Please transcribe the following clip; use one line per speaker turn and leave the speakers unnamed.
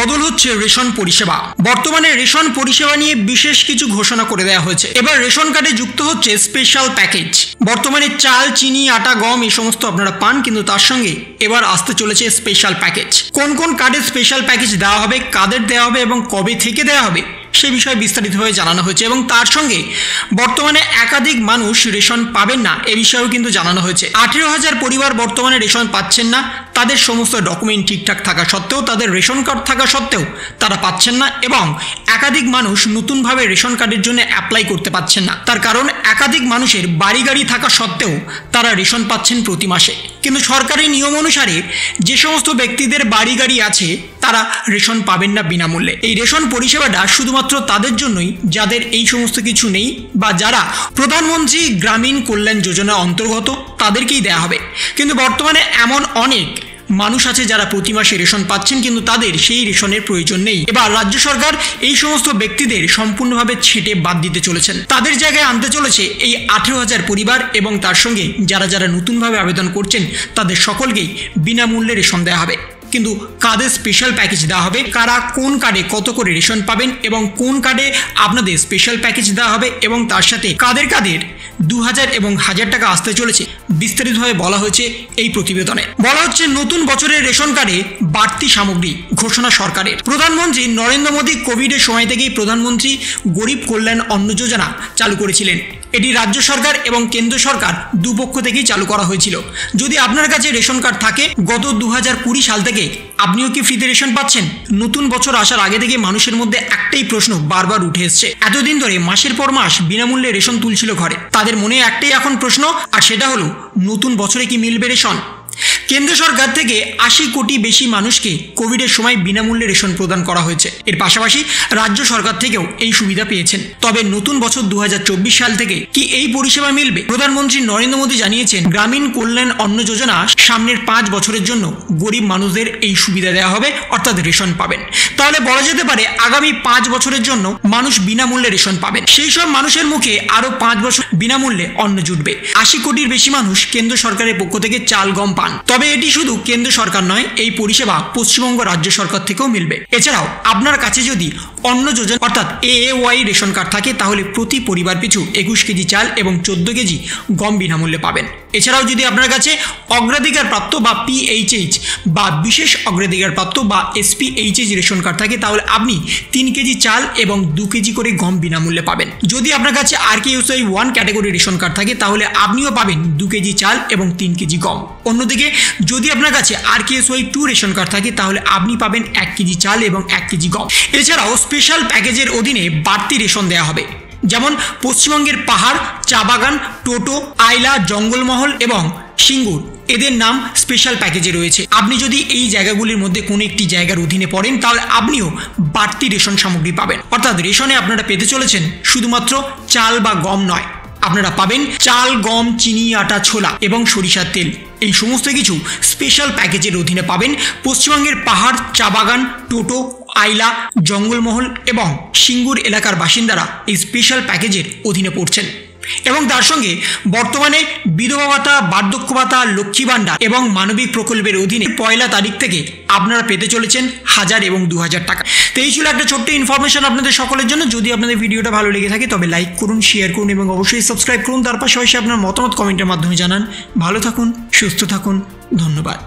বদল হচ্ছে রেশন পরিষেবা। বর্তমানে রেশন পরিষেবা নিয়ে বিশেষ কিছু ঘোষণা করে দেওয়া হয়েছে। এবার রেশন কার্ডে যুক্ত হচ্ছে স্পেশাল প্যাকেজ। বর্তমানে চাল, চিনি, আটা, গম এই সমস্ত আপনারা পান, কিন্তু তার সঙ্গে এবার আসতে চলেছে স্পেশাল প্যাকেজ। কোন কোন কার্ডে স্পেশাল প্যাকেজ দেওয়া হবে, কাদের দেওয়া হবে এবং কবে থেকে দেওয়া হবে সে বিষয়ে বিস্তারিতভাবে জানানো হয়েছে। এবং তার সঙ্গে বর্তমানে একাধিক মানুষ রেশন পাবেন না এ বিষয়েও কিন্তু জানানো হয়েছে। 18,000 পরিবার বর্তমানে রেশন পাচ্ছেন না। তাদের সমস্ত ডকুমেন্ট ঠিকঠাক থাকা সত্ত্বেও, তাদের রেশন কার্ড থাকা সত্ত্বেও তারা পাচ্ছেন না, এবং একাধিক মানুষ নতুনভাবে রেশন কার্ডের জন্য অ্যাপ্লাই করতে পারছেন না। তার কারণ একাধিক মানুষের বাড়ি গাড়ি থাকা সত্ত্বেও তারা রেশন পাচ্ছেন প্রতি মাসে। কিন্তু সরকারি নিয়ম অনুসারে যে সমস্ত ব্যক্তিদের বাড়ি গাড়ি আছে তারা রেশন পাবেন না বিনামূল্যে। এই রেশন পরিষেবাটা শুধুমাত্র তাদের জন্যই যাদের এই সমস্ত কিছু নেই, বা যারা প্রধানমন্ত্রী গ্রামীণ কল্যাণ যোজনার অন্তর্গত তাদেরকেই দেয়া হবে। কিন্তু বর্তমানে এমন অনেক মানুষ আছে যারা প্রতি মাসে রেশন পাচ্ছেন, কিন্তু তাদের সেই রেশনের প্রয়োজন নেই। এবার রাজ্য সরকার এই সমস্ত ব্যক্তিদের সম্পূর্ণভাবে ছেঁটে বাদ দিতে চলেছেন। তাদের জায়গায় আনতে চলেছে এই 18,000 পরিবার, এবং তার সঙ্গে যারা যারা নতুনভাবে আবেদন করছেন তাদের সকলকেই বিনামূল্যে রেশন দেওয়া হবে। কিন্তু কাদের স্পেশাল প্যাকেজ দেওয়া হবে, কারা কোন কার্ডে কত করে রেশন পাবেন এবং কোন কার্ডে আপনাদের স্পেশাল প্যাকেজ দেওয়া হবে, এবং তার সাথে কাদের কাদের 2,000 এবং 1,000 টাকা আসতে চলেছে, বিস্তারিতভাবে বলা হয়েছে এই প্রতিবেদনে। বলা হচ্ছে নতুন বছরের রেশন কার্ডে বাড়তি সামগ্রী ঘোষণা সরকারের। প্রধানমন্ত্রী নরেন্দ্র মোদী কোভিডের সময় থেকেই প্রধানমন্ত্রী গরিব কল্যাণ অন্ন যোজনা চালু করেছিলেন। এটি রাজ্য সরকার এবং কেন্দ্র সরকার দুপক্ষ থেকেই চালু করা হয়েছিল। যদি আপনার কাছে রেশন কার্ড থাকে, গত 2020 সাল থেকে আপনিও কি ফ্রিতে রেশন পাচ্ছেন? নতুন বছর আসার আগে থেকে মানুষের মধ্যে একটাই প্রশ্ন বারবার উঠে এসছে। এতদিন ধরে মাসের পর মাস বিনামূল্যে রেশন তুলছিল ঘরে, তাদের মনে একটাই এখন প্রশ্ন, আর সেটা হলো নতুন বছরে কি মিলবে রেশন? কেন্দ্র সরকার থেকে 80 কোটি বেশি মানুষকে কোভিডের সময় বিনামূল্যে রেশন প্রদান করা হয়েছে। এর পাশাপাশি রাজ্য সরকার থেকেও এই সুবিধা পেয়েছেন। তবে নতুন বছর 2024 সাল থেকে কি এই পরিষেবা মিলবে? প্রধানমন্ত্রী নরেন্দ্র মোদী জানিয়েছেন, গ্রামীণ কল্যাণ অন্ন যোজনা সামনের 5 বছরের জন্য গরিব মানুষদের এই সুবিধা দেওয়া হবে, অর্থাৎ রেশন পাবেন। তাহলে বলা যেতে পারে আগামী 5 বছরের জন্য মানুষ বিনামূল্যে রেশন পাবেন। সেই সব মানুষের মুখে আরো 5 বছর বিনামূল্যে অন্ন জুটবে। 80 কোটির বেশি মানুষ কেন্দ্র সরকারের পক্ষ থেকে চাল, গম পান। তবে এটি শুধু কেন্দ্র সরকার নয়, এই পরিষেবা পশ্চিমবঙ্গ রাজ্য সরকার থেকেও মিলবে। এছাড়াও আপনার কাছে যদি অন্ন যোজনা অর্থাৎ AAY রেশন কার্ড থাকে, তাহলে প্রতি পরিবার পিছু 21 কেজি চাল এবং 14 কেজি গম বিনামূল্যে পাবেন। এছাড়াও যদি আপনার কাছে অগ্রাধিকার প্রাপ্ত বা PHH বা বিশেষ অগ্রাধিকার প্রাপ্ত বা SPHH রেশন কার্ড থাকে, তাহলে আপনি 3 কেজি চাল এবং 2 কেজি করে গম বিনামূল্যে পাবেন। যদি আপনার কাছে RKSY 1 ক্যাটাগরি রেশন কার্ড থাকে, তাহলে আপনিও পাবেন 2 কেজি চাল এবং 3 কেজি গম। অন্যদিকে যদি আপনার কাছে RKSY 2 রেশন কার্ড থাকে, তাহলে আপনি পাবেন 1 কেজি চাল এবং 1 কেজি গম। এছাড়াও স্পেশাল প্যাকেজের অধীনে বাড়তি রেশন দেওয়া হবে। যেমন পশ্চিমবঙ্গের পাহাড়, চা বাগান, টোটো, আইলা, জঙ্গলমহল এবং সিঙ্গুর, এদের নাম স্পেশাল প্যাকেজে রয়েছে। আপনি যদি এই জায়গাগুলির মধ্যে কোনো একটি জায়গার অধীনে পড়েন, তাহলে আপনিও বাড়তি রেশন সামগ্রী পাবেন। অর্থাৎ রেশনে আপনারা পেতে চলেছেন শুধুমাত্র চাল বা গম নয়, আপনারা পাবেন চাল, গম, চিনি, আটা, ছোলা এবং সরিষার তেল। এই সমস্ত কিছু স্পেশাল প্যাকেজের অধীনে পাবেন। পশ্চিমবঙ্গের পাহাড়, চা বাগান, টোটো, আইলা, জঙ্গলমহল এবং সিঙ্গুর এলাকার বাসিন্দারা এই স্পেশাল প্যাকেজের অধীনে পড়ছেন। এবং তার সঙ্গে বর্তমানে বিধবা ভাতা, বার্ধক্য ভাতা, লক্ষ্মী ভাণ্ডার এবং মানবিক প্রকল্পের অধীনে 1 তারিখ থেকে আপনারা পেতে চলেছেন 1000 এবং 2000 টাকা। তো এই ছিল একটা ছোট্ট ইনফরমেশন আপনাদের সকলের জন্য। যদি আপনাদের ভিডিওটা ভালো লেগে থাকে তবে লাইক করুন, শেয়ার করুন এবং অবশ্যই সাবস্ক্রাইব করুন। তার পাশাপাশি আপনার মতামত কমেন্টের মাধ্যমে জানান। ভালো থাকুন, সুস্থ থাকুন, ধন্যবাদ।